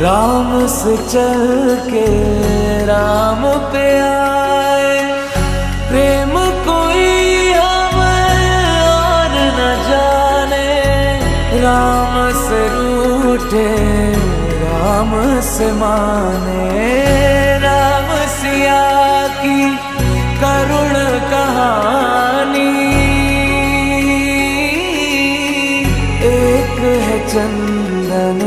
राम से चल के राम पे आए, प्रेम कोई हमें और न जाने। राम से रूठे राम से माने।